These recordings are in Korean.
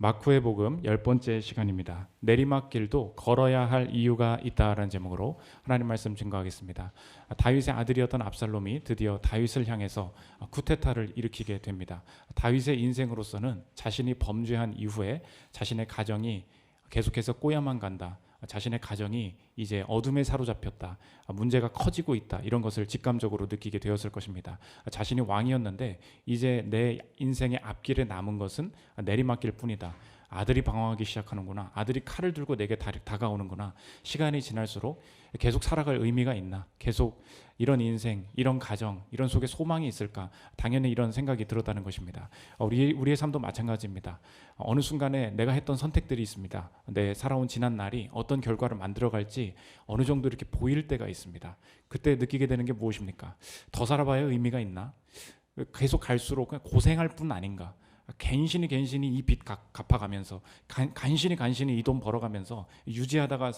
마쿠의 복음 10번째 시간입니다. 내리막길도 걸어야 할 이유가 있다라는 제목으로 하나님 말씀 증거하겠습니다. 다윗의 아들이었던 압살롬이 드디어 다윗을 향해서 쿠데타를 일으키게 됩니다. 다윗의 인생으로서는 자신이 범죄한 이후에 자신의 가정이 계속해서 꼬야만 간다, 자신의 가정이 이제 어둠에 사로잡혔다, 문제가 커지고 있다, 이런 것을 직감적으로 느끼게 되었을 것입니다. 자신이 왕이었는데 이제 내 인생의 앞길에 남은 것은 내리막길 뿐이다. 아들이 방황하기 시작하는구나, 아들이 칼을 들고 내게 다가오는구나, 시간이 지날수록 계속 살아갈 의미가 있나, 계속 이런 인생, 이런 가정, 이런 속에 소망이 있을까, 당연히 이런 생각이 들었다는 것입니다. 우리의 삶도 마찬가지입니다. 어느 순간에 내가 했던 선택들이 있습니다. 내 살아온 지난 날이 어떤 결과를 만들어갈지 어느 정도 이렇게 보일 때가 있습니다. 그때 느끼게 되는 게 무엇입니까? 더 살아봐야 의미가 있나? 계속 갈수록 그냥 고생할 뿐 아닌가? 간신히 이 빚 갚아가면서 간신히 이 돈 벌어가면서 유지하다가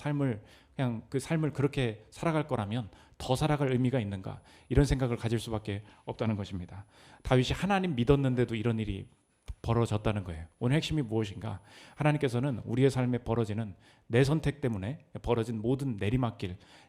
그냥 그 삶을 그렇게 살아갈 거라면 더 살아갈 의미가 있는가, 이런 생각을 가질 수밖에 없다는 것입니다. 다윗이 하나님 믿었는데도 이런 일이 벌어졌다는 거예요. 오늘 핵심이 무엇인가? 하나님께서는 우리의 삶에 벌어지는 내 선택 때문에 벌어진 모든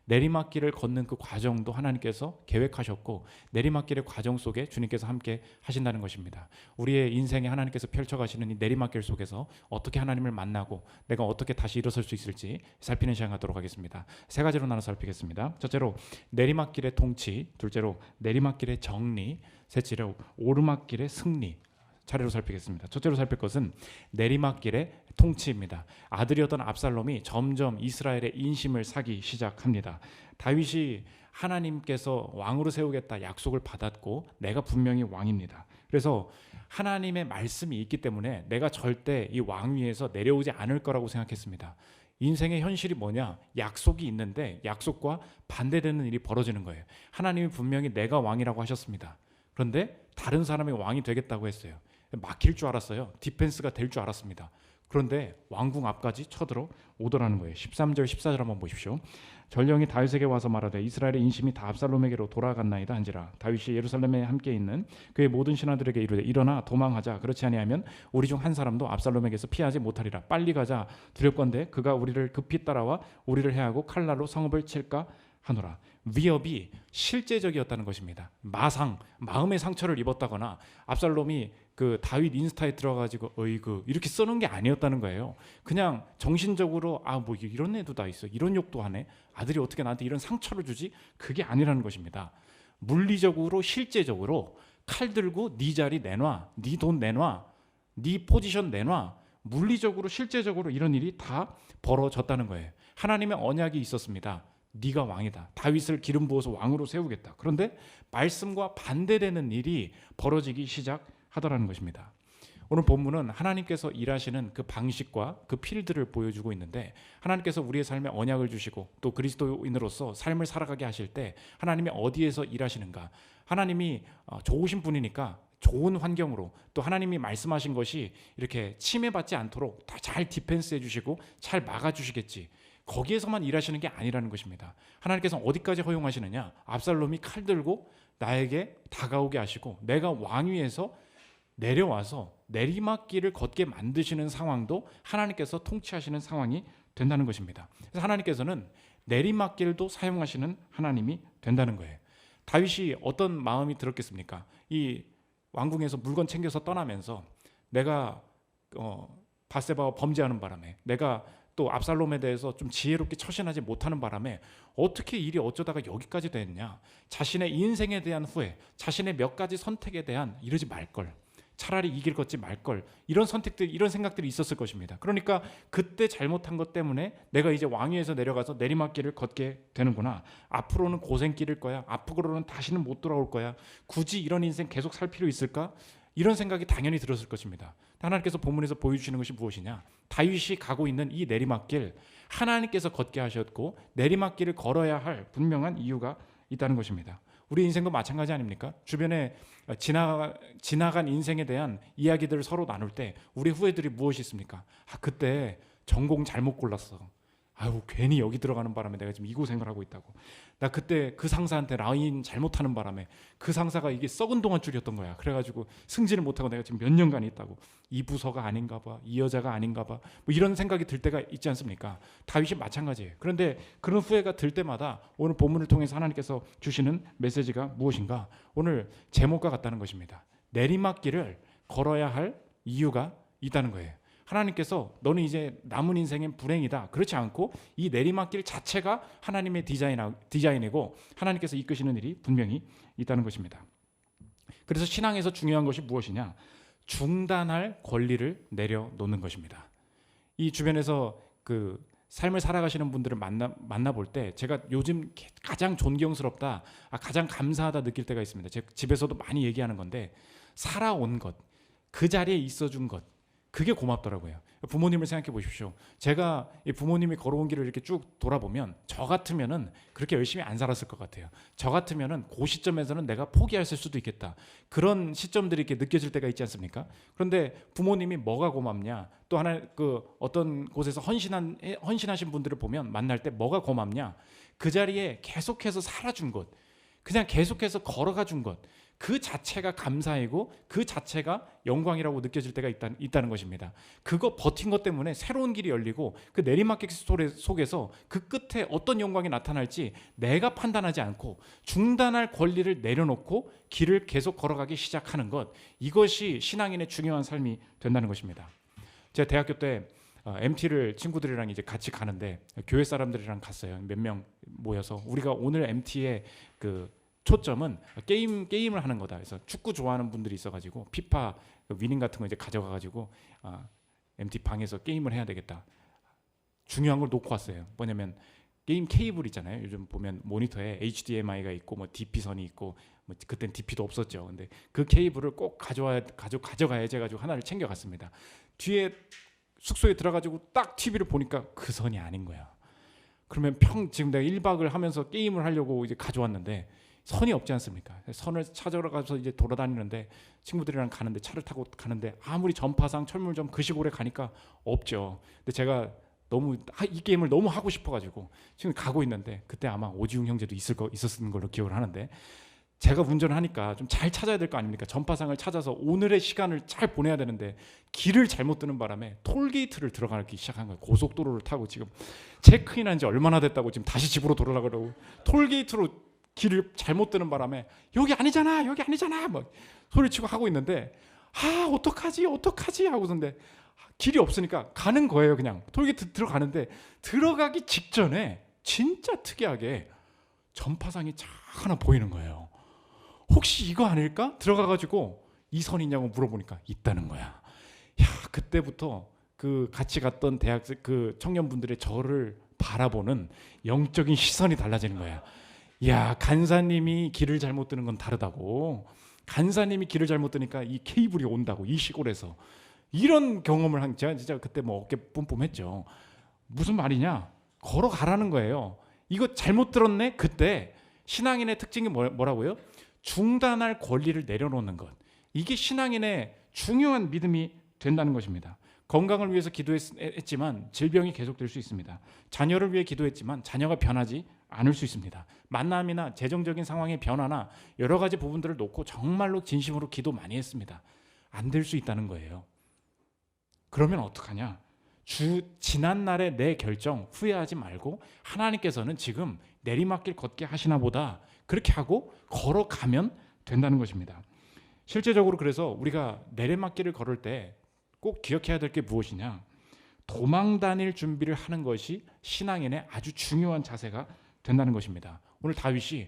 내리막길을 걷는 그 과정도 하나님께서 계획하셨고, 내리막길의 과정 속에 주님께서 함께 하신다는 것입니다. 우리의 인생에 하나님께서 펼쳐가시는 이 내리막길 속에서 어떻게 하나님을 만나고 내가 어떻게 다시 일어설 수 있을지 살피는 시간 갖도록 하겠습니다. 세 가지로 나눠 살피겠습니다. 첫째로 내리막길의 통치, 둘째로 내리막길의 정리, 셋째로 오르막길의 승리, 차례로 살피겠습니다. 첫째로 살필 것은 내리막길의 통치입니다. 아들이었던 압살롬이 점점 이스라엘의 인심을 사기 시작합니다. 다윗이 하나님께서 왕으로 세우겠다 약속을 받았고 내가 분명히 왕입니다. 그래서 하나님의 말씀이 있기 때문에 내가 절대 이 왕위에서 내려오지 않을 거라고 생각했습니다. 인생의 현실이 뭐냐? 약속이 있는데 약속과 반대되는 일이 벌어지는 거예요. 하나님이 분명히 내가 왕이라고 하셨습니다. 그런데 다른 사람이 왕이 되겠다고 했어요. 막힐 줄 알았어요. 디펜스가 될 줄 알았습니다. 그런데 왕궁 앞까지 쳐들어 오더라는 거예요. 13절 14절 한번 보십시오. 전령이 다윗에게 와서 말하되 이스라엘의 인심이 다 압살롬에게로 돌아갔나이다 한지라. 다윗이 예루살렘에 함께 있는 그의 모든 신하들에게 이르되 일어나 도망하자. 그렇지 아니하면 우리 중 한 사람도 압살롬에게서 피하지 못하리라. 빨리 가자. 두렵건대 그가 우리를 급히 따라와 우리를 해하고 칼날로 성읍을 칠까 하노라. 위협이 실제적이었다는 것입니다. 마음의 상처를 입었다거나 압살롬이 그 다윗 인스타에 들어가지고 어이구 이렇게 써놓은 게 아니었다는 거예요. 그냥 정신적으로 뭐 이런 애도 다 있어, 이런 욕도 하네, 아들이 어떻게 나한테 이런 상처를 주지, 그게 아니라는 것입니다. 물리적으로 실제적으로 칼 들고 네 자리 내놔, 네 돈 내놔, 네 포지션 내놔, 물리적으로 실제적으로 이런 일이 다 벌어졌다는 거예요. 하나님의 언약이 있었습니다. 네가 왕이다. 다윗을 기름 부어서 왕으로 세우겠다. 그런데 말씀과 반대되는 일이 벌어지기 시작하더라는 것입니다. 오늘 본문은 하나님께서 일하시는 그 방식과 그 필드를 보여주고 있는데, 하나님께서 우리의 삶에 언약을 주시고 또 그리스도인으로서 삶을 살아가게 하실 때 하나님이 어디에서 일하시는가? 하나님이 좋으신 분이니까 좋은 환경으로, 또 하나님이 말씀하신 것이 이렇게 침해받지 않도록 다 잘 디펜스 해주시고 잘 막아주시겠지, 거기에서만 일하시는 게 아니라는 것입니다. 하나님께서 어디까지 허용하시느냐? 압살롬이 칼 들고 나에게 다가오게 하시고 내가 왕위에서 내려와서 내리막길을 걷게 만드시는 상황도 하나님께서 통치하시는 상황이 된다는 것입니다. 그래서 하나님께서는 내리막길도 사용하시는 하나님이 된다는 거예요. 다윗이 어떤 마음이 들었겠습니까? 이 왕궁에서 물건 챙겨서 떠나면서 내가 밧세바와 범죄하는 바람에, 내가 또 압살롬에 대해서 좀 지혜롭게 처신하지 못하는 바람에 어떻게 일이 어쩌다가 여기까지 됐냐, 자신의 인생에 대한 후회, 자신의 몇 가지 선택에 대한 이러지 말걸, 차라리 이 길 걷지 말걸, 이런 선택들, 이런 생각들이 있었을 것입니다. 그러니까 그때 잘못한 것 때문에 내가 이제 왕위에서 내려가서 내리막길을 걷게 되는구나, 앞으로는 고생길일 거야, 앞으로는 다시는 못 돌아올 거야, 굳이 이런 인생 계속 살 필요 있을까, 이런 생각이 당연히 들었을 것입니다. 하나님께서 본문에서 보여주시는 것이 무엇이냐? 다윗이 가고 있는 이 내리막길, 하나님께서 걷게 하셨고 내리막길을 걸어야 할 분명한 이유가 있다는 것입니다. 우리 인생도 마찬가지 아닙니까? 주변에 지나간 인생에 대한 이야기들을 서로 나눌 때 우리 후회들이 무엇이 있습니까? 그때 전공 잘못 골랐어. 아유 괜히 여기 들어가는 바람에 내가 지금 이 고생을 하고 있다고. 나 그때 그 상사한테 라인 잘못하는 바람에 그 상사가 이게 썩은 동안줄이었던 거야. 그래가지고 승진을 못하고 내가 지금 몇 년간 있다고. 이 부서가 아닌가 봐, 이 여자가 아닌가 봐, 뭐 이런 생각이 들 때가 있지 않습니까? 다윗이 마찬가지예요. 그런데 그런 후회가 들 때마다 오늘 본문을 통해서 하나님께서 주시는 메시지가 무엇인가? 오늘 제목과 같다는 것입니다. 내리막길을 걸어야 할 이유가 있다는 거예요. 하나님께서 너는 이제 남은 인생엔 불행이다, 그렇지 않고 이 내리막길 자체가 하나님의 디자인이고 하나님께서 이끄시는 일이 분명히 있다는 것입니다. 그래서 신앙에서 중요한 것이 무엇이냐? 중단할 권리를 내려놓는 것입니다. 이 주변에서 그 삶을 살아가시는 분들을 만나볼 때 제가 요즘 가장 존경스럽다, 가장 감사하다 느낄 때가 있습니다. 제 집에서도 많이 얘기하는 건데, 살아온 것, 그 자리에 있어준 것, 그게 고맙더라고요. 부모님을 생각해 보십시오. 제가 부모님이 걸어온 길을 이렇게 쭉 돌아보면 저 같으면은 그렇게 열심히 안 살았을 것 같아요. 저 같으면은 그 시점에서는 내가 포기했을 수도 있겠다, 그런 시점들이 이렇게 느껴질 때가 있지 않습니까? 그런데 부모님이 뭐가 고맙냐? 또 하나 그 어떤 곳에서 헌신하신 분들을 보면 만날 때 뭐가 고맙냐? 그 자리에 계속해서 살아준 것, 그냥 계속해서 걸어가 준 것, 그 자체가 감사이고 그 자체가 영광이라고 느껴질 때가 있다는 것입니다. 그거 버틴 것 때문에 새로운 길이 열리고 그 내리막길 속에서 그 끝에 어떤 영광이 나타날지 내가 판단하지 않고 중단할 권리를 내려놓고 길을 계속 걸어가기 시작하는 것, 이것이 신앙인의 중요한 삶이 된다는 것입니다. 제가 대학교 때 MT를 친구들이랑 이제 같이 가는데 교회 사람들이랑 갔어요. 몇 명 모여서 우리가 오늘 MT의 그 초점은 게임을 하는 거다. 그래서 축구 좋아하는 분들이 있어가지고 피파 위닝 같은 거 이제 가져가가지고 MT 방에서 게임을 해야 되겠다. 중요한 걸 놓고 왔어요. 뭐냐면 게임 케이블 있잖아요. 요즘 보면 모니터에 HDMI가 있고 뭐 DP선이 있고, 뭐 그땐 DP도 없었죠. 근데 그 케이블을 꼭 가져가야지 해가지고 하나를 챙겨갔습니다. 뒤에 숙소에 들어가지고 딱 TV를 보니까 그 선이 아닌 거야. 그러면 지금 내가 1박을 하면서 게임을 하려고 이제 가져왔는데 선이 없지 않습니까? 선을 찾으러 가서 이제 돌아다니는데, 친구들이랑 가는데, 차를 타고 가는데 아무리 전파상 철물점 그 시골에 가니까 없죠. 근데 제가 너무 이 게임을 너무 하고 싶어가지고 지금 가고 있는데, 그때 아마 오지웅 형제도 있었던 걸로 기억을 하는데, 제가 운전을 하니까 좀 잘 찾아야 될 거 아닙니까? 전파상을 찾아서 오늘의 시간을 잘 보내야 되는데 길을 잘못 뜨는 바람에 톨게이트를 들어가기 시작한 거예요. 고속도로를 타고 지금 체크인한 지 얼마나 됐다고 지금 다시 집으로 돌아가려고 톨게이트로 길을 잘못 뜨는 바람에 여기 아니잖아 막 소리치고 하고 있는데, 어떡하지 하고서인데 길이 없으니까 가는 거예요. 그냥 톨게이트 들어가는데 들어가기 직전에 진짜 특이하게 전파상이 쫙 하나 보이는 거예요. 혹시 이거 아닐까? 들어가가지고 이 선 있냐고 물어보니까 있다는 거야. 그때부터 그 같이 갔던 대학생 그 청년분들의 저를 바라보는 영적인 시선이 달라지는 거야. 간사님이 길을 잘못 뜨는 건 다르다고. 간사님이 길을 잘못 뜨니까 이 케이블이 온다고, 이 시골에서. 이런 경험을 한 제가 진짜 그때 뭐 어깨 뿜뿜했죠. 무슨 말이냐? 걸어가라는 거예요. 이거 잘못 들었네? 그때 신앙인의 특징이 뭐라고요? 중단할 권리를 내려놓는 것. 이게 신앙인의 중요한 믿음이 된다는 것입니다. 건강을 위해서 기도했지만 질병이 계속될 수 있습니다. 자녀를 위해 기도했지만 자녀가 변하지 않을 수 있습니다. 만남이나 재정적인 상황의 변화나 여러 가지 부분들을 놓고 정말로 진심으로 기도 많이 했습니다. 안 될 수 있다는 거예요. 그러면 어떡하냐? 지난날의 내 결정 후회하지 말고 하나님께서는 지금 내리막길 걷게 하시나 보다, 그렇게 하고 걸어가면 된다는 것입니다. 실제적으로 그래서 우리가 내리막길을 걸을 때 꼭 기억해야 될 게 무엇이냐? 도망 다닐 준비를 하는 것이 신앙인의 아주 중요한 자세가 된다는 것입니다. 오늘 다윗이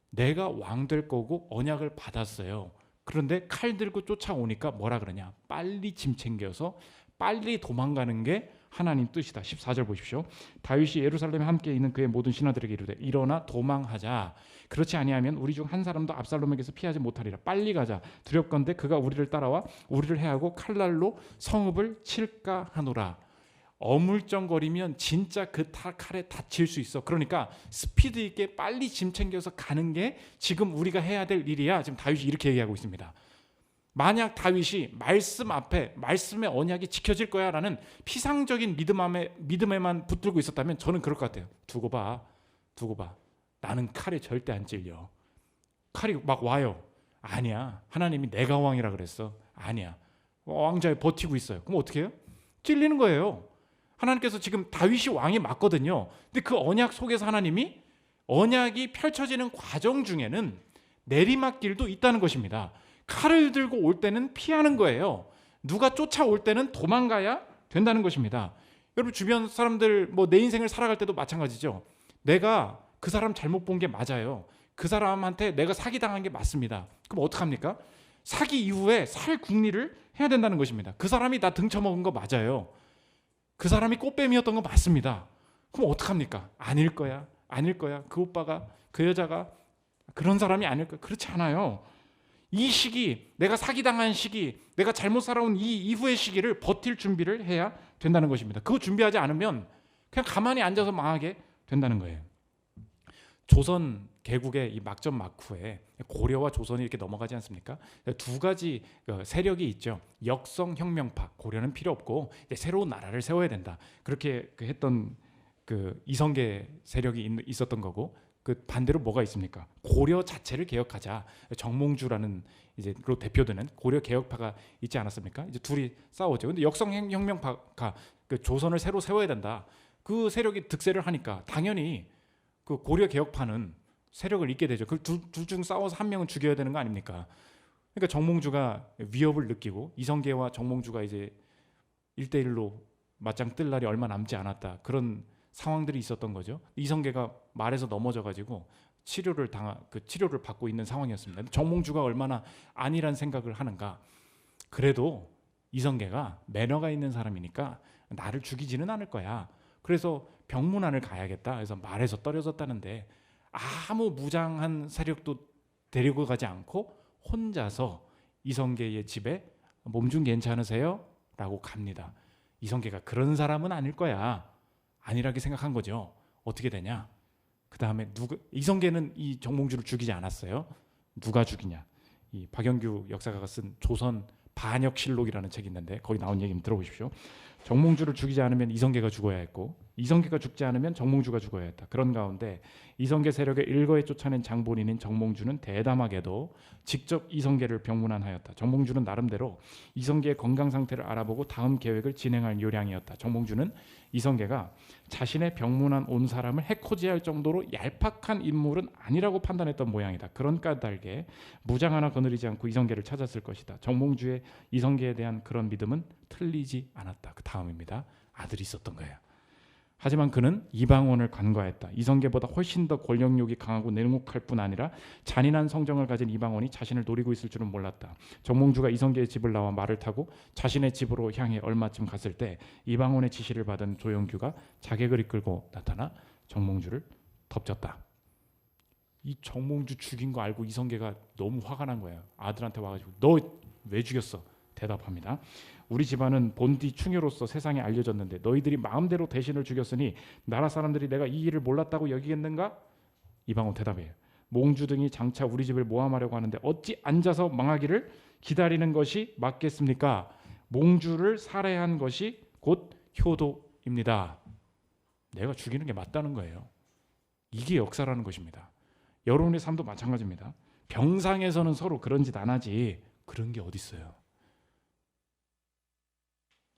내가 왕 될 거고 언약을 받았어요. 그런데 칼 들고 쫓아오니까 뭐라 그러냐? 빨리 짐 챙겨서 빨리 도망가는 게 하나님 뜻이다. 14절 보십시오. 다윗이 예루살렘에 함께 있는 그의 모든 신하들에게 이르되 일어나 도망하자. 그렇지 아니하면 우리 중 한 사람도 압살롬에게서 피하지 못하리라. 빨리 가자. 두렵건대 그가 우리를 따라와 우리를 해하고 칼날로 성읍을 칠까 하노라. 어물쩡거리면 진짜 그 칼에 다칠 수 있어. 그러니까 스피드 있게 빨리 짐 챙겨서 가는 게 지금 우리가 해야 될 일이야. 지금 다윗이 이렇게 얘기하고 있습니다. 만약 다윗이 말씀 앞에 말씀의 언약이 지켜질 거야라는 피상적인 믿음에만 붙들고 있었다면 저는 그럴 것 같아요. 두고 봐. 나는 칼에 절대 안 찔려. 칼이 막 와요. 아니야. 하나님이 내가 왕이라 그랬어. 아니야. 왕자에 버티고 있어요. 그럼 어떻게 해요? 찔리는 거예요. 하나님께서 지금 다윗이 왕이 맞거든요. 근데 그 언약 속에서 하나님이 언약이 펼쳐지는 과정 중에는 내리막길도 있다는 것입니다. 칼을 들고 올 때는 피하는 거예요. 누가 쫓아올 때는 도망가야 된다는 것입니다. 여러분 주변 사람들 내 인생을 살아갈 때도 마찬가지죠. 내가 그 사람 잘못 본 게 맞아요. 그 사람한테 내가 사기당한 게 맞습니다. 그럼 어떡합니까? 사기 이후에 살 궁리를 해야 된다는 것입니다. 그 사람이 나 등쳐먹은 거 맞아요. 그 사람이 꽃뱀이었던 거 맞습니다. 그럼 어떡합니까? 아닐 거야. 그 오빠가, 그 여자가 그런 사람이 아닐 거야. 그렇지 않아요. 이 시기, 내가 사기당한 시기, 내가 잘못 살아온 이 이후의 시기를 버틸 준비를 해야 된다는 것입니다. 그거 준비하지 않으면 그냥 가만히 앉아서 망하게 된다는 거예요. 조선 개국의 이 막전 막후에 고려와 조선이 이렇게 넘어가지 않습니까? 두 가지 세력이 있죠. 역성혁명파, 고려는 필요 없고 새로운 나라를 세워야 된다. 그렇게 했던 그 이성계 세력이 있었던 거고, 그 반대로 뭐가 있습니까? 고려 자체를 개혁하자. 정몽주라는 이제로 대표되는 고려 개혁파가 있지 않았습니까? 이제 둘이 싸우죠. 근데 역성혁명파가 그 조선을 새로 세워야 된다. 그 세력이 득세를 하니까 당연히 그 고려 개혁파는 세력을 잇게 되죠. 그 둘 중 싸워서 한 명은 죽여야 되는 거 아닙니까? 그러니까 정몽주가 위협을 느끼고 이성계와 정몽주가 이제 1대1로 맞짱 뜰 날이 얼마 남지 않았다. 그런 상황들이 있었던 거죠. 이성계가 말에서 넘어져가지고 치료를 받고 있는 상황이었습니다. 정몽주가 얼마나 안일한 생각을 하는가. 그래도 이성계가 매너가 있는 사람이니까 나를 죽이지는 않을 거야. 그래서 병문안을 가야겠다. 그래서 말에서 떨어졌다는데 아무 무장한 세력도 데리고 가지 않고 혼자서 이성계의 집에 몸 좀 괜찮으세요? 라고 갑니다. 이성계가 그런 사람은 아닐 거야. 안일하게 생각한 거죠. 어떻게 되냐? 그 다음에 이성계는 이 정몽주를 죽이지 않았어요. 누가 죽이냐? 이 박영규 역사가가 쓴 조선 반역실록이라는 책이 있는데 거기 나온 얘기 좀 들어보십시오. 정몽주를 죽이지 않으면 이성계가 죽어야 했고, 이성계가 죽지 않으면 정몽주가 죽어야 했다. 그런 가운데 이성계 세력의 일거에 쫓아낸 장본인인 정몽주는 대담하게도 직접 이성계를 병문안하였다. 정몽주는 나름대로 이성계의 건강 상태를 알아보고 다음 계획을 진행할 요량이었다. 정몽주는 이성계가 자신의 병문안 온 사람을 해코지할 정도로 얄팍한 인물은 아니라고 판단했던 모양이다. 그런 까닭에 무장 하나 거느리지 않고 이성계를 찾았을 것이다. 정몽주의 이성계에 대한 그런 믿음은 틀리지 않았다. 그 다음입니다. 아들이 있었던 거예요. 하지만 그는 이방원을 간과했다. 이성계보다 훨씬 더 권력욕이 강하고 냉혹할 뿐 아니라 잔인한 성정을 가진 이방원이 자신을 노리고 있을 줄은 몰랐다. 정몽주가 이성계의 집을 나와 말을 타고 자신의 집으로 향해 얼마쯤 갔을 때 이방원의 지시를 받은 조영규가 자객을 이끌고 나타나 정몽주를 덮쳤다. 이 정몽주 죽인 거 알고 이성계가 너무 화가 난 거예요. 아들한테 와가지고 너 왜 죽였어? 대답합니다. 우리 집안은 본디 충효로서 세상에 알려졌는데 너희들이 마음대로 대신을 죽였으니 나라 사람들이 내가 이 일을 몰랐다고 여기겠는가? 이방원 대답해요. 몽주 등이 장차 우리 집을 모함하려고 하는데 어찌 앉아서 망하기를 기다리는 것이 맞겠습니까? 몽주를 살해한 것이 곧 효도입니다. 내가 죽이는 게 맞다는 거예요. 이게 역사라는 것입니다. 여러분의 삶도 마찬가지입니다. 병상에서는 서로 그런 짓 안 하지. 그런 게 어디 있어요?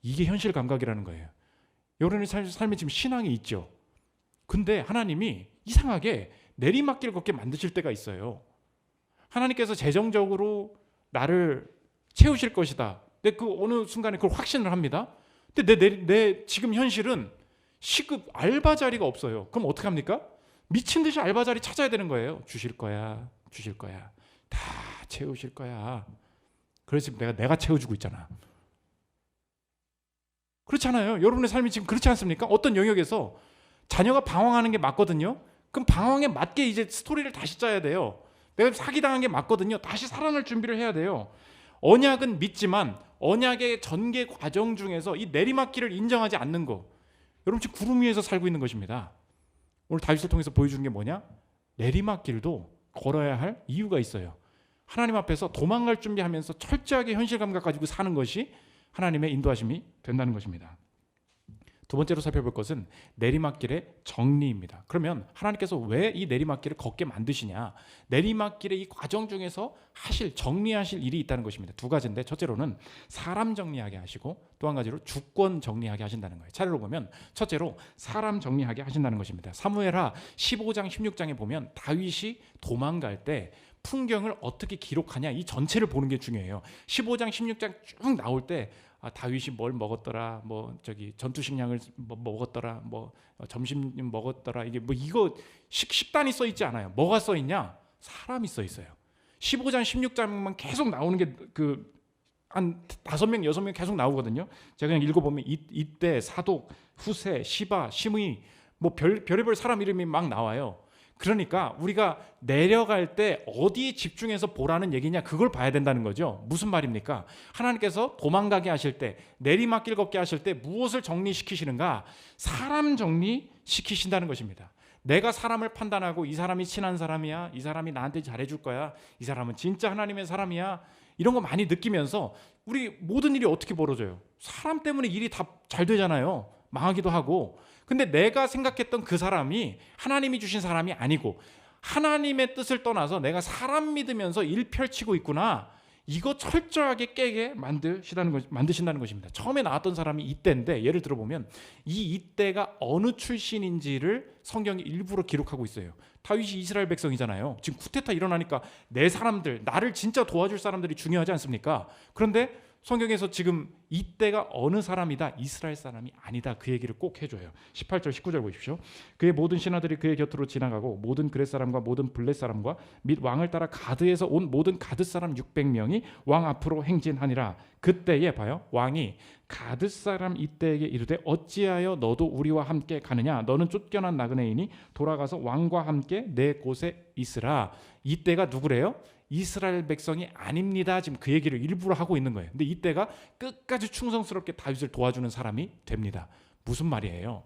이게 현실 감각이라는 거예요. 여러분의 삶에 지금 신앙이 있죠. 근데 하나님이 이상하게 내리막길 걷게 만드실 때가 있어요. 하나님께서 재정적으로 나를 채우실 것이다. 근데 그 어느 순간에 그걸 확신을 합니다. 근데 내 지금 현실은 시급 알바 자리가 없어요. 그럼 어떻게 합니까? 미친 듯이 알바 자리 찾아야 되는 거예요. 주실 거야. 다 채우실 거야. 그래서 내가 채워주고 있잖아. 그렇잖아요. 여러분의 삶이 지금 그렇지 않습니까? 어떤 영역에서 자녀가 방황하는 게 맞거든요. 그럼 방황에 맞게 이제 스토리를 다시 짜야 돼요. 내가 사기당한 게 맞거든요. 다시 살아날 준비를 해야 돼요. 언약은 믿지만 언약의 전개 과정 중에서 이 내리막길을 인정하지 않는 거. 여러분 지금 구름 위에서 살고 있는 것입니다. 오늘 다윗을 통해서 보여주는 게 뭐냐? 내리막길도 걸어야 할 이유가 있어요. 하나님 앞에서 도망갈 준비하면서 철저하게 현실 감각 가지고 사는 것이 하나님의 인도하심이 된다는 것입니다. 두 번째로 살펴볼 것은 내리막길의 정리입니다. 그러면 하나님께서 왜 이 내리막길을 걷게 만드시냐? 내리막길의 이 과정 중에서 정리하실 일이 있다는 것입니다. 두 가지인데, 첫째로는 사람 정리하게 하시고 또 한 가지로 주권 정리하게 하신다는 거예요. 차례로 보면 첫째로 사람 정리하게 하신다는 것입니다. 사무엘하 15장 16장에 보면 다윗이 도망갈 때 풍경을 어떻게 기록하냐, 이 전체를 보는 게 중요해요. 15장 16장 쭉 나올 때 다윗이 뭘 먹었더라, 전투 식량을 먹었더라, 점심 먹었더라, 이거 식단이 써 있지 않아요. 뭐가 써 있냐? 사람이 써 있어요. 15장 16장만 계속 나오는 게 한 5명 6명 계속 나오거든요. 제가 그냥 읽어보면 이때, 사독, 후세, 시바, 시므이, 별의별 사람 이름이 막 나와요. 그러니까 우리가 내려갈 때 어디에 집중해서 보라는 얘기냐, 그걸 봐야 된다는 거죠. 무슨 말입니까? 하나님께서 도망가게 하실 때, 내리막길 걷게 하실 때 무엇을 정리시키시는가? 사람 정리시키신다는 것입니다. 내가 사람을 판단하고 이 사람이 친한 사람이야, 이 사람이 나한테 잘해줄 거야, 이 사람은 진짜 하나님의 사람이야, 이런 거 많이 느끼면서 우리 모든 일이 어떻게 벌어져요? 사람 때문에 일이 다 잘 되잖아요. 망하기도 하고. 근데 내가 생각했던 그 사람이 하나님이 주신 사람이 아니고 하나님의 뜻을 떠나서 내가 사람 믿으면서 일 펼치고 있구나, 이거 철저하게 깨게 만드신다는 것입니다. 처음에 나왔던 사람이 이때인데, 예를 들어보면 이때가 어느 출신인지를 성경이 일부러 기록하고 있어요. 다윗이 이스라엘 백성이잖아요. 지금 쿠데타 일어나니까 내 사람들, 나를 진짜 도와줄 사람들이 중요하지 않습니까? 그런데 성경에서 지금 이때가 어느 사람이다, 이스라엘 사람이 아니다, 그 얘기를 꼭 해줘요. 18절 19절 보십시오. 그의 모든 신하들이 그의 곁으로 지나가고 모든 그렛 사람과 모든 블렛 사람과 및 왕을 따라 가드에서 온 모든 가드 사람 600명이 왕 앞으로 행진하니라. 그때에 봐요, 왕이 가드 사람 이때에게 이르되 어찌하여 너도 우리와 함께 가느냐? 너는 쫓겨난 나그네이니 돌아가서 왕과 함께 내 곳에 있으라. 이때가 누구래요? 이스라엘 백성이 아닙니다. 지금 그 얘기를 일부러 하고 있는 거예요. 근데 이때가 끝까지 충성스럽게 다윗을 도와주는 사람이 됩니다. 무슨 말이에요?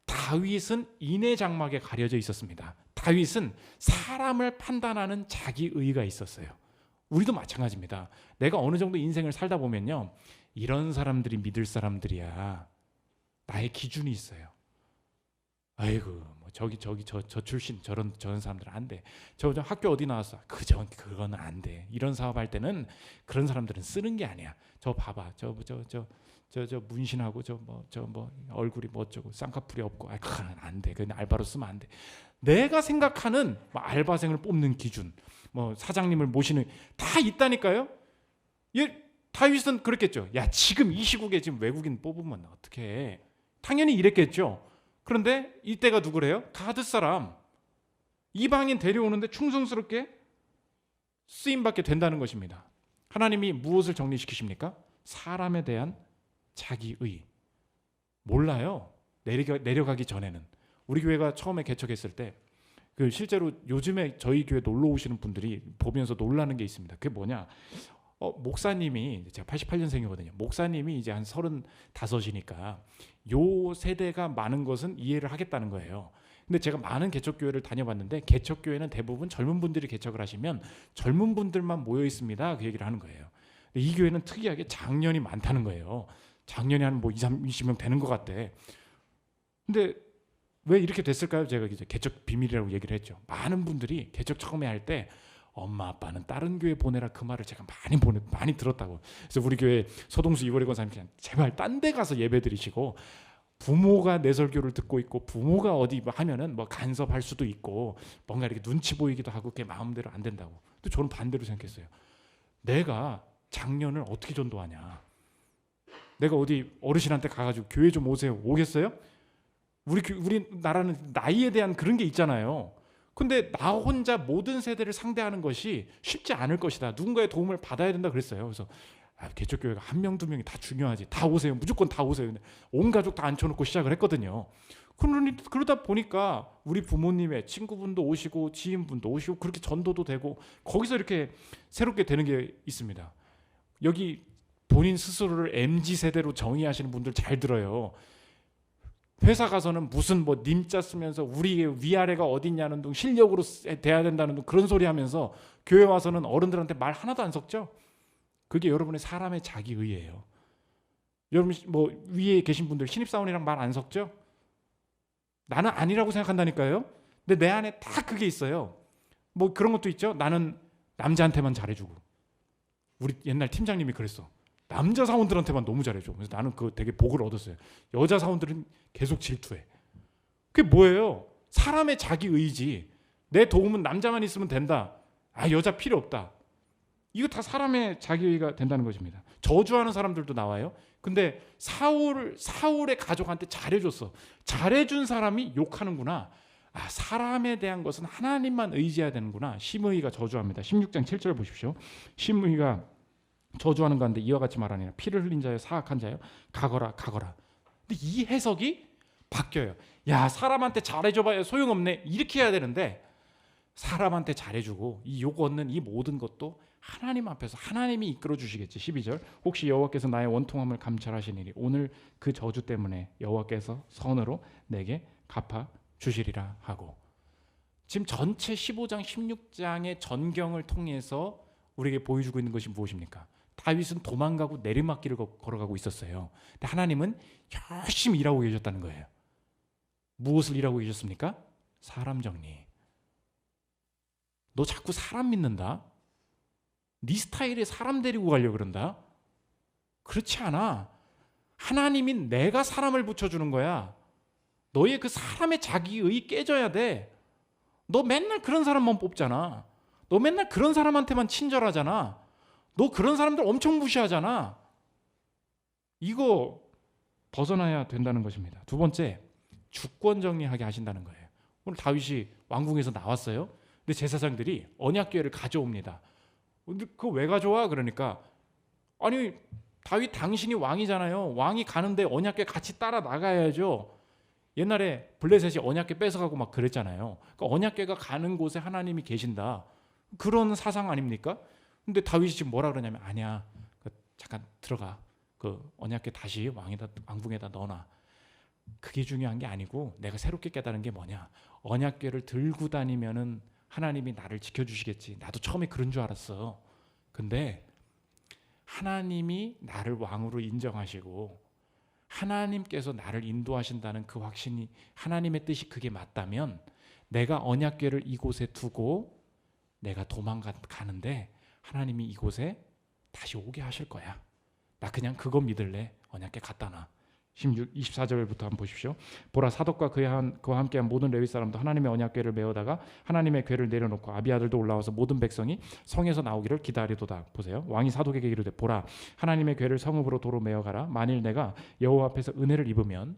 다윗은 인의 장막에 가려져 있었습니다. 다윗은 사람을 판단하는 자기의가 있었어요. 우리도 마찬가지입니다. 내가 어느 정도 인생을 살다 보면요, 이런 사람들이 믿을 사람들이야, 나의 기준이 있어요. 아이고, 저 출신 저런 사람들은 안 돼. 저 학교 어디 나왔어? 그거는 안 돼. 이런 사업할 때는 그런 사람들은 쓰는 게 아니야. 저 봐봐, 저 문신하고 얼굴이 어쩌고 쌍꺼풀이 없고, 그건 안 돼. 그건 알바로 쓰면 안 돼. 내가 생각하는 알바생을 뽑는 기준, 사장님을 모시는, 다 있다니까요. 다윗은 그랬겠죠. 야, 지금 이 시국에 지금 외국인 뽑으면 어떻게 해? 당연히 이랬겠죠. 그런데 이때가 누구래요? 가드 사람, 이방인 데려오는데 충성스럽게 쓰임받게 된다는 것입니다. 하나님이 무엇을 정리시키십니까? 사람에 대한 자기의. 몰라요. 내려가기 전에는. 우리 교회가 처음에 개척했을 때 실제로 요즘에 저희 교회 놀러 오시는 분들이 보면서 놀라는 게 있습니다. 그게 뭐냐? 목사님이, 제가 88년생이거든요. 목사님이 이제 한 35이니까 요 세대가 많은 것은 이해를 하겠다는 거예요. 근데 제가 많은 개척교회를 다녀봤는데 개척교회는 대부분 젊은 분들이 개척을 하시면 젊은 분들만 모여 있습니다, 그 얘기를 하는 거예요. 근데 이 교회는 특이하게 장년이 많다는 거예요. 장년이 한 20명 되는 것 같대. 근데 왜 이렇게 됐을까요? 제가 이제 개척 비밀이라고 얘기를 했죠. 많은 분들이 개척 처음에 할 때 엄마 아빠는 다른 교회 보내라, 그 말을 제가 많이 들었다고. 그래서 우리 교회 서동수 이거래건 사님, 그냥 제발 딴 데 가서 예배 드리시고, 부모가 내 설교를 듣고 있고 부모가 어디 하면은 간섭할 수도 있고 뭔가 이렇게 눈치 보이기도 하고 그게 마음대로 안 된다고. 또 저는 반대로 생각했어요. 내가 장년을 어떻게 전도하냐? 내가 어디 어르신한테 가가지고 교회 좀 오세요, 오겠어요? 우리나라는 나이에 대한 그런 게 있잖아요. 근데 나 혼자 모든 세대를 상대하는 것이 쉽지 않을 것이다. 누군가의 도움을 받아야 된다 그랬어요. 그래서 개척교회가 1명 2명이 다 중요하지. 다 오세요. 무조건 다 오세요. 근데 온 가족 다 앉혀놓고 시작을 했거든요. 그러다 보니까 우리 부모님의 친구분도 오시고 지인분도 오시고 그렇게 전도도 되고 거기서 이렇게 새롭게 되는 게 있습니다. 여기 본인 스스로를 MZ세대로 정의하시는 분들 잘 들어요. 회사 가서는 무슨 뭐 님자 쓰면서 우리 위아래가 어딨냐는 둥 실력으로 돼야 된다는 둥 그런 소리 하면서 교회 와서는 어른들한테 말 하나도 안 섞죠. 그게 여러분의 사람의 자기의예요. 여러분 뭐 위에 계신 분들 신입사원이랑 말 안 섞죠? 나는 아니라고 생각한다니까요. 근데 내 안에 다 그게 있어요. 뭐 그런 것도 있죠. 나는 남자한테만 잘해주고. 우리 옛날 팀장님이 그랬어. 남자 사원들한테만 너무 잘해줘. 그래서 나는 그거 되게 복을 얻었어요. 여자 사원들은 계속 질투해. 그게 뭐예요? 사람의 자기 의지. 내 도움은 남자만 있으면 된다. 아, 여자 필요 없다. 이거 다 사람의 자기 의가 된다는 것입니다. 저주하는 사람들도 나와요. 근데 사울의 가족한테 잘해줬어. 잘해준 사람이 욕하는구나. 아, 사람에 대한 것은 하나님만 의지해야 되는구나. 시므이가 저주합니다. 16장 7절 보십시오. 시므이가 저주하는 가운데 이와 같이 말하니라. 피를 흘린 자여 사악한 자여 가거라 가거라. 근데 이 해석이 바뀌어요. 야, 사람한테 잘해줘봐야 소용없네. 이렇게 해야 되는데 사람한테 잘해주고 이 욕 얻는 이 모든 것도 하나님 앞에서 하나님이 이끌어 주시겠지. 12절 혹시 여호와께서 나의 원통함을 감찰하시니리 오늘 그 저주 때문에 여호와께서 선으로 내게 갚아 주시리라 하고. 지금 전체 15장 16장의 전경을 통해서 우리에게 보여주고 있는 것이 무엇입니까? 다윗은 도망가고 내리막길을 걸어가고 있었어요. 근데 하나님은 열심히 일하고 계셨다는 거예요. 무엇을 일하고 계셨습니까? 사람 정리. 너 자꾸 사람 믿는다? 네 스타일에 사람 데리고 가려고 그런다? 그렇지 않아. 하나님이 내가 사람을 붙여주는 거야. 너의 그 사람의 자기의 깨져야 돼. 너 맨날 그런 사람만 뽑잖아. 너 맨날 그런 사람한테만 친절하잖아. 너 그런 사람들 엄청 무시하잖아. 이거 벗어나야 된다는 것입니다. 두 번째, 주권 정리하게 하신다는 거예요. 오늘 다윗이 왕궁에서 나왔어요. 근데 제사장들이 언약궤를 가져옵니다. 근데 그거 왜 가져와? 그러니까 아니 다윗 당신이 왕이잖아요. 왕이 가는데 언약궤 같이 따라 나가야죠. 옛날에 블레셋이 언약궤 뺏어가고 막 그랬잖아요. 그러니까 언약궤가 가는 곳에 하나님이 계신다. 그런 사상 아닙니까? 근데 다윗이 지금 뭐라 그러냐면 아니야. 잠깐 들어가. 그 언약궤 다시 왕궁에다 넣어놔. 그게 중요한 게 아니고 내가 새롭게 깨달은 게 뭐냐. 언약궤를 들고 다니면은 하나님이 나를 지켜주시겠지. 나도 처음에 그런 줄 알았어. 근데 하나님이 나를 왕으로 인정하시고 하나님께서 나를 인도하신다는 그 확신이 하나님의 뜻이 그게 맞다면 내가 언약궤를 이곳에 두고 내가 도망가는데 하나님이 이곳에 다시 오게 하실 거야. 나 그냥 그거 믿을래. 언약궤 갖다 놔. 24절부터 한번 보십시오. 보라 사독과 그와 함께한 모든 레위 사람도 하나님의 언약궤를 메어다가 하나님의 궤를 내려놓고 아비아들도 올라와서 모든 백성이 성에서 나오기를 기다리도다. 보세요. 왕이 사독에게 이르되 보라 하나님의 궤를 성읍으로 도로 메어가라. 만일 내가 여호와 앞에서 은혜를 입으면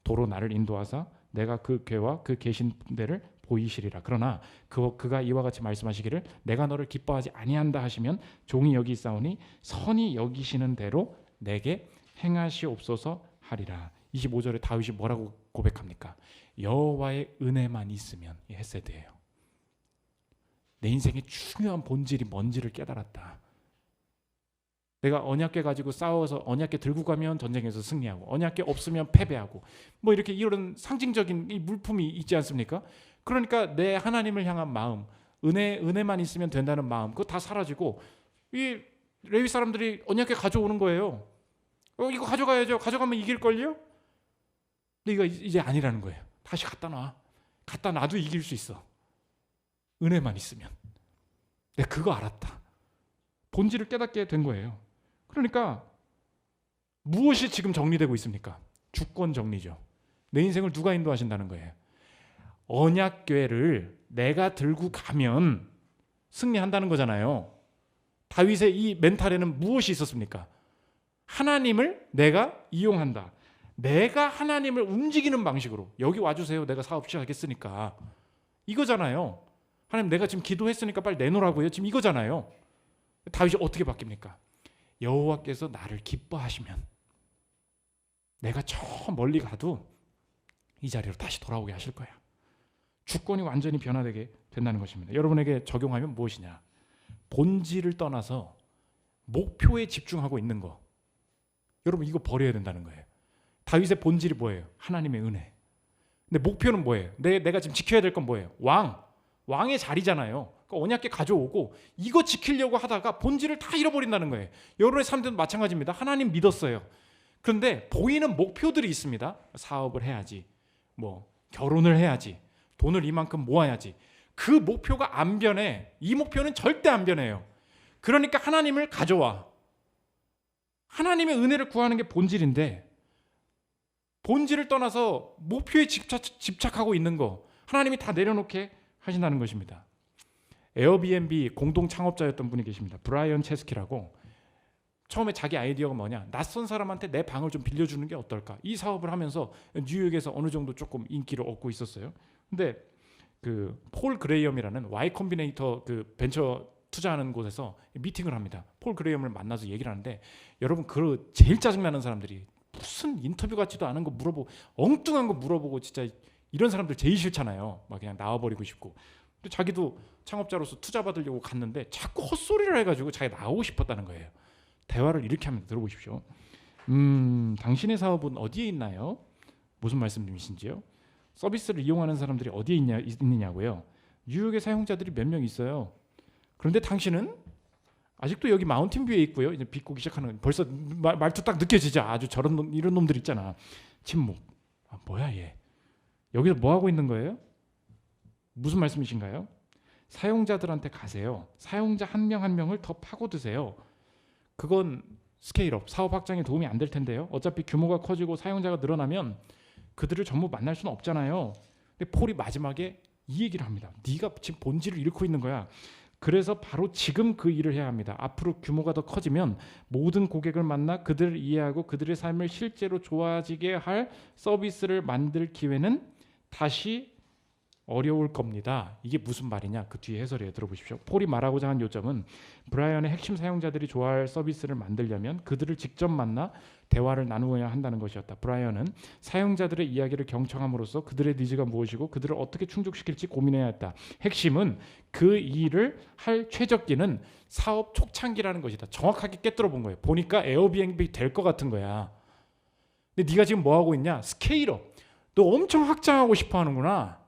도로 나를 인도하사 내가 그 궤와 그 계신 데를 보이시리라. 그러나 그가 이와 같이 말씀하시기를 내가 너를 기뻐하지 아니한다 하시면 종이 여기 있사오니 선히 여기시는 대로 내게 행하시옵소서 하리라. 25절에 다윗이 뭐라고 고백합니까? 여호와의 은혜만 있으면. 이 헤세드예요. 내 인생의 중요한 본질이 뭔지를 깨달았다. 내가 언약궤 가지고 싸워서 언약궤 들고 가면 전쟁에서 승리하고 언약궤 없으면 패배하고 뭐 이렇게 이런 상징적인 이 물품이 있지 않습니까? 그러니까 내 하나님을 향한 마음, 은혜만 있으면 된다는 마음, 그거 다 사라지고 이 레위 사람들이 언약궤 가져오는 거예요. 이거 가져가야죠. 가져가면 이길걸요? 근데 이거 이제 아니라는 거예요. 다시 갖다 놔. 갖다 놔도 이길 수 있어. 은혜만 있으면. 내가 그거 알았다. 본질을 깨닫게 된 거예요. 그러니까 무엇이 지금 정리되고 있습니까? 주권 정리죠. 내 인생을 누가 인도하신다는 거예요. 언약궤를 내가 들고 가면 승리한다는 거잖아요. 다윗의 이 멘탈에는 무엇이 있었습니까? 하나님을 내가 이용한다. 내가 하나님을 움직이는 방식으로 여기 와주세요. 내가 사업 시작하겠으니까. 이거잖아요. 하나님 내가 지금 기도했으니까 빨리 내놓으라고요. 지금 이거잖아요. 다윗이 어떻게 바뀝니까? 여호와께서 나를 기뻐하시면 내가 저 멀리 가도 이 자리로 다시 돌아오게 하실 거야. 주권이 완전히 변화되게 된다는 것입니다. 여러분에게 적용하면 무엇이냐? 본질을 떠나서 목표에 집중하고 있는 거. 여러분 이거 버려야 된다는 거예요. 다윗의 본질이 뭐예요? 하나님의 은혜. 근데 목표는 뭐예요? 내가 지금 지켜야 될 건 뭐예요? 왕의 자리잖아요. 그러니까 언약궤 가져오고 이거 지키려고 하다가 본질을 다 잃어버린다는 거예요. 여러분의 삶도 마찬가지입니다. 하나님 믿었어요. 그런데 보이는 목표들이 있습니다. 사업을 해야지, 뭐 결혼을 해야지, 돈을 이만큼 모아야지. 그 목표가 안 변해. 이 목표는 절대 안 변해요. 그러니까 하나님을 가져와. 하나님의 은혜를 구하는 게 본질인데 본질을 떠나서 목표에 집착하고 있는 거 하나님이 다 내려놓게 하신다는 것입니다. 에어비앤비 공동 창업자였던 분이 계십니다. 브라이언 체스키라고. 처음에 자기 아이디어가 뭐냐, 낯선 사람한테 내 방을 좀 빌려주는 게 어떨까. 이 사업을 하면서 뉴욕에서 어느 정도 조금 인기를 얻고 있었어요. 근데 그 폴 그레이엄이라는 Y 컴비네이터 그 벤처 투자하는 곳에서 미팅을 합니다. 폴 그레이엄을 만나서 얘기를 하는데, 여러분 그 제일 짜증나는 사람들이 무슨 인터뷰 같지도 않은 거 물어보고 엉뚱한 거 물어보고, 진짜 이런 사람들 제일 싫잖아요. 막 그냥 나와버리고 싶고. 근데 자기도 창업자로서 투자 받으려고 갔는데 자꾸 헛소리를 해가지고 자기가 나오고 싶었다는 거예요. 대화를 이렇게 하면 들어보십시오. 당신의 사업은 어디에 있나요? 무슨 말씀이신지요? 서비스를 이용하는 사람들이 어디에 있느냐고요? 뉴욕의 사용자들이 몇 명 있어요. 그런데 당신은 아직도 여기 마운틴뷰에 있고요. 이제 비꼬기 시작하는, 벌써 말투 딱 느껴지죠. 아주 저런 이런 놈들 있잖아. 침묵. 아, 뭐야 얘? 여기서 뭐 하고 있는 거예요? 무슨 말씀이신가요? 사용자들한테 가세요. 사용자 한 명 한 명을 더 파고드세요. 그건 스케일업, 사업 확장에 도움이 안 될 텐데요. 어차피 규모가 커지고 사용자가 늘어나면 그들을 전부 만날 수는 없잖아요. 근데 폴이 마지막에 이 얘기를 합니다. 네가 지금 본질을 잃고 있는 거야. 그래서 바로 지금 그 일을 해야 합니다. 앞으로 규모가 더 커지면 모든 고객을 만나 그들을 이해하고 그들의 삶을 실제로 좋아지게 할 서비스를 만들 기회는 다시 어려울 겁니다. 이게 무슨 말이냐? 그 뒤에 해설이에요. 들어보십시오. 폴이 말하고자 한 요점은 브라이언의 핵심 사용자들이 좋아할 서비스를 만들려면 그들을 직접 만나 대화를 나누어야 한다는 것이었다. 브라이언은 사용자들의 이야기를 경청함으로써 그들의 니즈가 무엇이고 그들을 어떻게 충족시킬지 고민해야 했다. 핵심은 그 일을 할 최적기는 사업 초창기라는 것이다. 정확하게 꿰뚫어 본 거예요. 보니까 에어비앤비 될 것 같은 거야. 근데 네가 지금 뭐 하고 있냐? 스케일업. 너 엄청 확장하고 싶어 하는구나.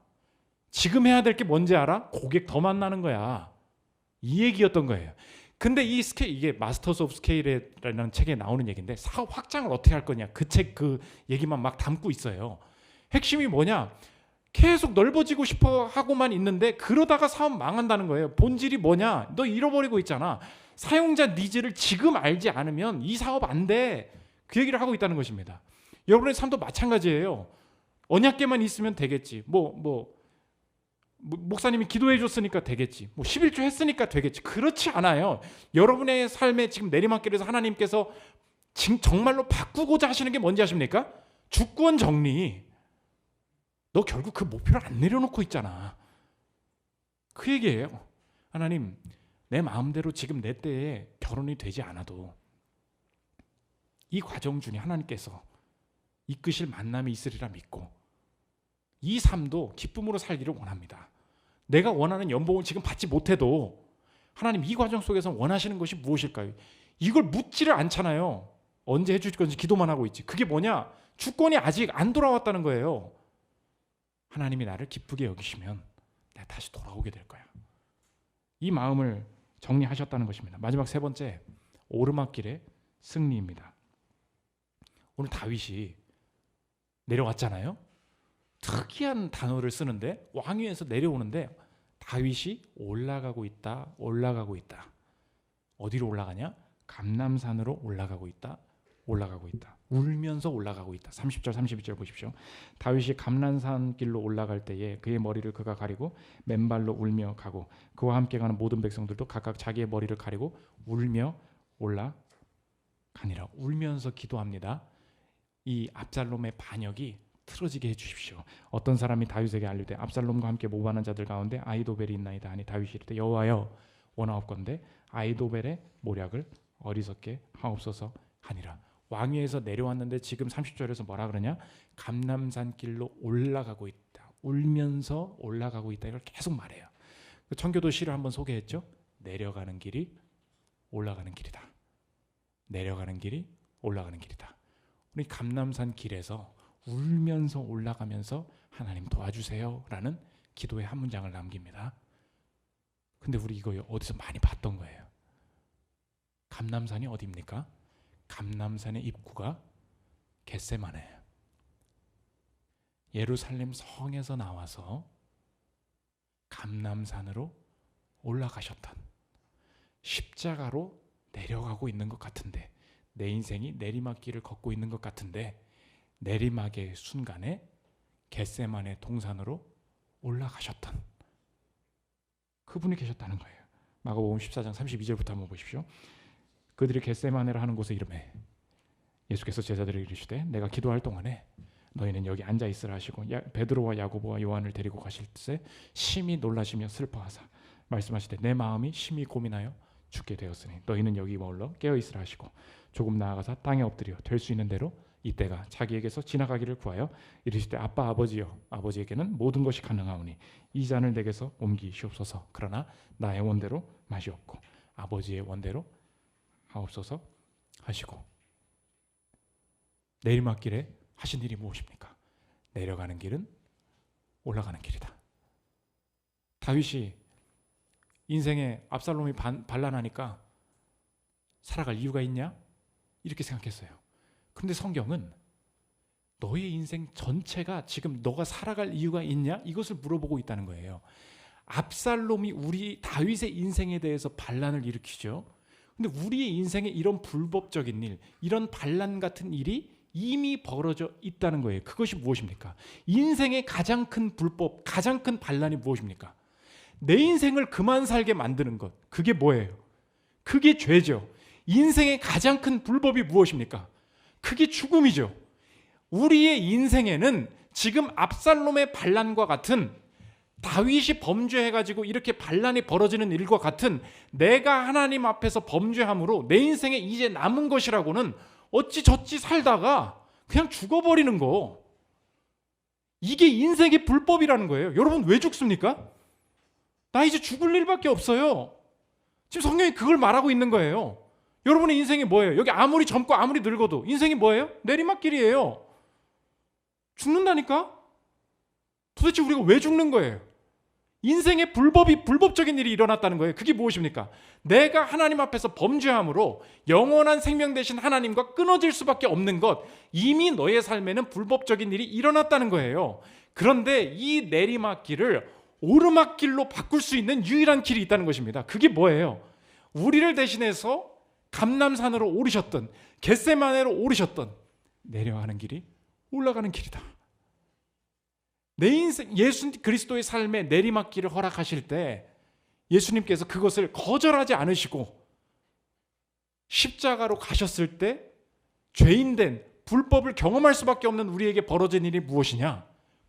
지금 해야 될 게 뭔지 알아? 고객 더 만나는 거야. 이 얘기였던 거예요. 근데 이 스케일, 이게 마스터스 오브 스케일이라는 책에 나오는 얘기인데, 사업 확장을 어떻게 할 거냐, 그 책 그 얘기만 막 담고 있어요. 핵심이 뭐냐? 계속 넓어지고 싶어 하고만 있는데 그러다가 사업 망한다는 거예요. 본질이 뭐냐? 너 잃어버리고 있잖아. 사용자 니즈를 지금 알지 않으면 이 사업 안 돼. 그 얘기를 하고 있다는 것입니다. 여러분의 삶도 마찬가지예요. 언약궤만 있으면 되겠지. 목사님이 기도해 줬으니까 되겠지. 11조 했으니까 되겠지. 그렇지 않아요. 여러분의 삶에 지금 내리막길에서 하나님께서 정말로 바꾸고자 하시는 게 뭔지 아십니까? 주권 정리. 너 결국 그 목표를 안 내려놓고 있잖아. 그 얘기예요. 하나님, 내 마음대로 지금 내 때에 결혼이 되지 않아도 이 과정 중에 하나님께서 이끄실 만남이 있으리라 믿고 이 삶도 기쁨으로 살기를 원합니다. 내가 원하는 연봉을 지금 받지 못해도 하나님, 이 과정 속에서 원하시는 것이 무엇일까요? 이걸 묻지를 않잖아요. 언제 해줄 건지 기도만 하고 있지. 그게 뭐냐? 주권이 아직 안 돌아왔다는 거예요. 하나님이 나를 기쁘게 여기시면 내가 다시 돌아오게 될 거야. 이 마음을 정리하셨다는 것입니다. 마지막 세 번째, 오르막길의 승리입니다. 오늘 다윗이 내려왔잖아요. 특이한 단어를 쓰는데, 왕위에서 내려오는데 다윗이 올라가고 있다. 어디로 올라가냐? 감람산으로 올라가고 있다. 울면서 올라가고 있다. 30절 31절 보십시오. 다윗이 감람산 길로 올라갈 때에 그의 머리를 그가 가리고 맨발로 울며 가고 그와 함께 가는 모든 백성들도 각각 자기의 머리를 가리고 울며 올라가니라. 울면서 기도합니다. 이 압살롬의 반역이 틀어지게 해주십시오. 어떤 사람이 다윗에게 알리되 압살롬과 함께 모반한 자들 가운데 아히도벨이 있나이다 하니 다윗이 이르되 여호와여 원하옵건대 아히도벨의 모략을 어리석게 하옵소서 하니라. 왕위에서 내려왔는데 지금 30절에서 뭐라 그러냐? 감람산 길로 올라가고 있다. 울면서 올라가고 있다. 이걸 계속 말해요. 청교도 시를 한번 소개했죠. 내려가는 길이 올라가는 길이다. 내려가는 길이 올라가는 길이다. 우리 감람산 길에서 울면서 올라가면서 하나님 도와주세요 라는 기도의 한 문장을 남깁니다. 근데 우리 이거 어디서 많이 봤던 거예요. 감람산이 어디입니까? 감람산의 입구가 겟세마네예요. 예루살렘 성에서 나와서 감람산으로 올라가셨던, 십자가로 내려가고 있는 것 같은데, 내 인생이 내리막길을 걷고 있는 것 같은데, 내리막의 순간에 겟세마네 동산으로 올라가셨던 그분이 계셨다는 거예요. 마가복음 14장 32절부터 한번 보십시오. 그들이 겟세마네라 하는 곳에 이르매 예수께서 제자들에게 이르시되 내가 기도할 동안에 너희는 여기 앉아 있으라 하시고 베드로와 야고보와 요한을 데리고 가실 때 심히 놀라시며 슬퍼하사 말씀하시되 내 마음이 심히 고민하여 죽게 되었으니 너희는 여기 머물러 깨어 있으라 하시고 조금 나아가서 땅에 엎드려 될 수 있는 대로 이때가 자기에게서 지나가기를 구하여 이르시되 아빠 아버지여, 아버지에게는 모든 것이 가능하오니 이 잔을 내게서 옮기시옵소서. 그러나 나의 원대로 마시옵고 아버지의 원대로 하옵소서 하시고, 내리막길에 하신 일이 무엇입니까? 내려가는 길은 올라가는 길이다. 다윗이 인생에 압살롬이 반란하니까 살아갈 이유가 있냐? 이렇게 생각했어요. 그런데 성경은 너의 인생 전체가 지금 너가 살아갈 이유가 있냐? 이것을 물어보고 있다는 거예요. 압살롬이 우리 다윗의 인생에 대해서 반란을 일으키죠. 근데 우리의 인생에 이런 불법적인 일, 이런 반란 같은 일이 이미 벌어져 있다는 거예요. 그것이 무엇입니까? 인생의 가장 큰 불법, 가장 큰 반란이 무엇입니까? 내 인생을 그만 살게 만드는 것. 그게 뭐예요? 그게 죄죠. 인생의 가장 큰 불법이 무엇입니까? 그게 죽음이죠. 우리의 인생에는 지금 압살롬의 반란과 같은, 다윗이 범죄해가지고 이렇게 반란이 벌어지는 일과 같은, 내가 하나님 앞에서 범죄함으로 내 인생에 이제 남은 것이라고는 어찌저찌 살다가 그냥 죽어버리는 거, 이게 인생의 불법이라는 거예요. 여러분 왜 죽습니까? 나 이제 죽을 일밖에 없어요. 지금 성경이 그걸 말하고 있는 거예요. 여러분의 인생이 뭐예요? 여기 아무리 젊고 아무리 늙어도 인생이 뭐예요? 내리막길이에요. 죽는다니까? 도대체 우리가 왜 죽는 거예요? 인생의 불법적인 일이 일어났다는 거예요. 그게 무엇입니까? 내가 하나님 앞에서 범죄함으로 영원한 생명 되신 하나님과 끊어질 수밖에 없는 것, 이미 너의 삶에는 불법적인 일이 일어났다는 거예요. 그런데 이 내리막길을 오르막길로 바꿀 수 있는 유일한 길이 있다는 것입니다. 그게 뭐예요? 우리를 대신해서 감람산으로 오르셨던, 겟세마네로 오르셨던, 내려가는 길이 올라가는 길이다. 내 인생, 예수 그리스도의 삶의 내리막길을 허락하실 때 예수님께서 그것을 거절하지 않으시고 십자가로 가셨을 때 죄인된, 불법을 경험할 수밖에 없는 우리에게 벌어진 일이 무엇이냐?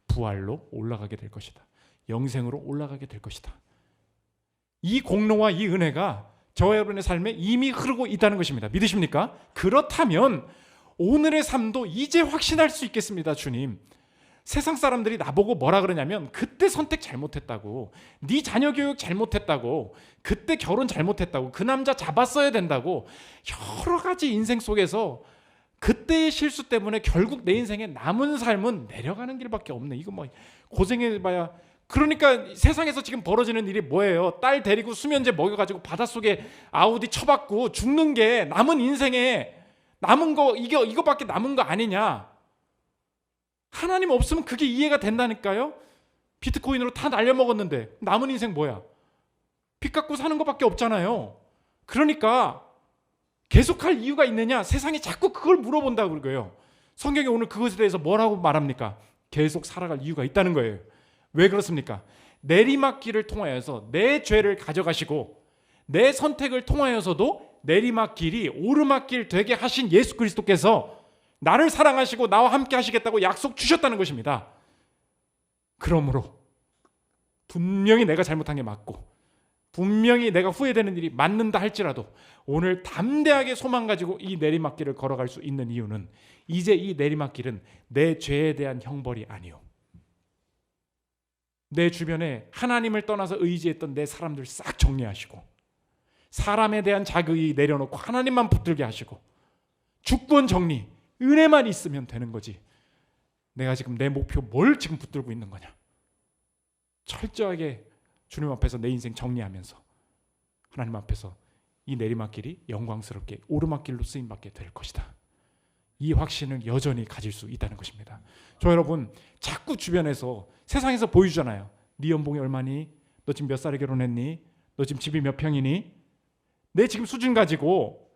부활로 올라가게 될 것이다. 영생으로 올라가게 될 것이다. 이 공로와 이 은혜가 저와 여러분의 삶에 이미 흐르고 있다는 것입니다. 믿으십니까? 그렇다면 오늘의 삶도 이제 확신할 수 있겠습니다. 주님, 세상 사람들이 나보고 뭐라 그러냐면 그때 선택 잘못했다고, 네 자녀 교육 잘못했다고, 그때 결혼 잘못했다고, 그 남자 잡았어야 된다고, 여러 가지 인생 속에서 그때의 실수 때문에 결국 내 인생에 남은 삶은 내려가는 길밖에 없네. 이거 뭐 고생해봐야. 그러니까 세상에서 지금 벌어지는 일이 뭐예요? 딸 데리고 수면제 먹여가지고 바닷속에 아우디 쳐박고 죽는 게 남은 인생에 남은 거, 이거밖에 남은 거 아니냐? 하나님 없으면 그게 이해가 된다니까요. 비트코인으로 다 날려먹었는데 남은 인생 뭐야? 빚 갖고 사는 것밖에 없잖아요. 그러니까 계속할 이유가 있느냐? 세상이 자꾸 그걸 물어본다고 그러고요. 성경이 오늘 그것에 대해서 뭐라고 말합니까? 계속 살아갈 이유가 있다는 거예요. 왜 그렇습니까? 내리막길을 통하여서 내 죄를 가져가시고 내 선택을 통하여서도 내리막길이 오르막길 되게 하신 예수 그리스도께서 나를 사랑하시고 나와 함께 하시겠다고 약속 주셨다는 것입니다. 그러므로 분명히 내가 잘못한 게 맞고 분명히 내가 후회되는 일이 맞는다 할지라도 오늘 담대하게 소망 가지고 이 내리막길을 걸어갈 수 있는 이유는 이제 이 내리막길은 내 죄에 대한 형벌이 아니요, 내 주변에 하나님을 떠나서 의지했던 내 사람들 싹 정리하시고 사람에 대한 자격이 내려놓고 하나님만 붙들게 하시고 주권 정리, 은혜만 있으면 되는 거지. 내가 지금 내 목표 뭘 지금 붙들고 있는 거냐. 철저하게 주님 앞에서 내 인생 정리하면서 하나님 앞에서 이 내리막길이 영광스럽게 오르막길로 쓰임받게 될 것이다. 이 확신을 여전히 가질 수 있다는 것입니다. 저 여러분, 자꾸 주변에서 세상에서 보여주잖아요. 네 연봉이 얼마니? 너 지금 몇 살에 결혼했니? 너 지금 집이 몇 평이니? 내 지금 수준 가지고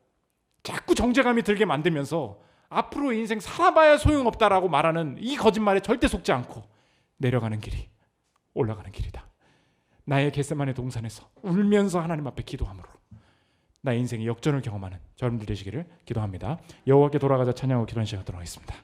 자꾸 정죄감이 들게 만들면서 앞으로 인생 살아봐야 소용없다라고 말하는 이 거짓말에 절대 속지 않고 내려가는 길이 올라가는 길이다. 나의 겟세마네 동산에서 울면서 하나님 앞에 기도함으로 나의 인생의 역전을 경험하는 여러분들 되시기를 기도합니다. 여호와께 돌아가자 찬양하고 기도하는 시간 갖도록 하겠습니다.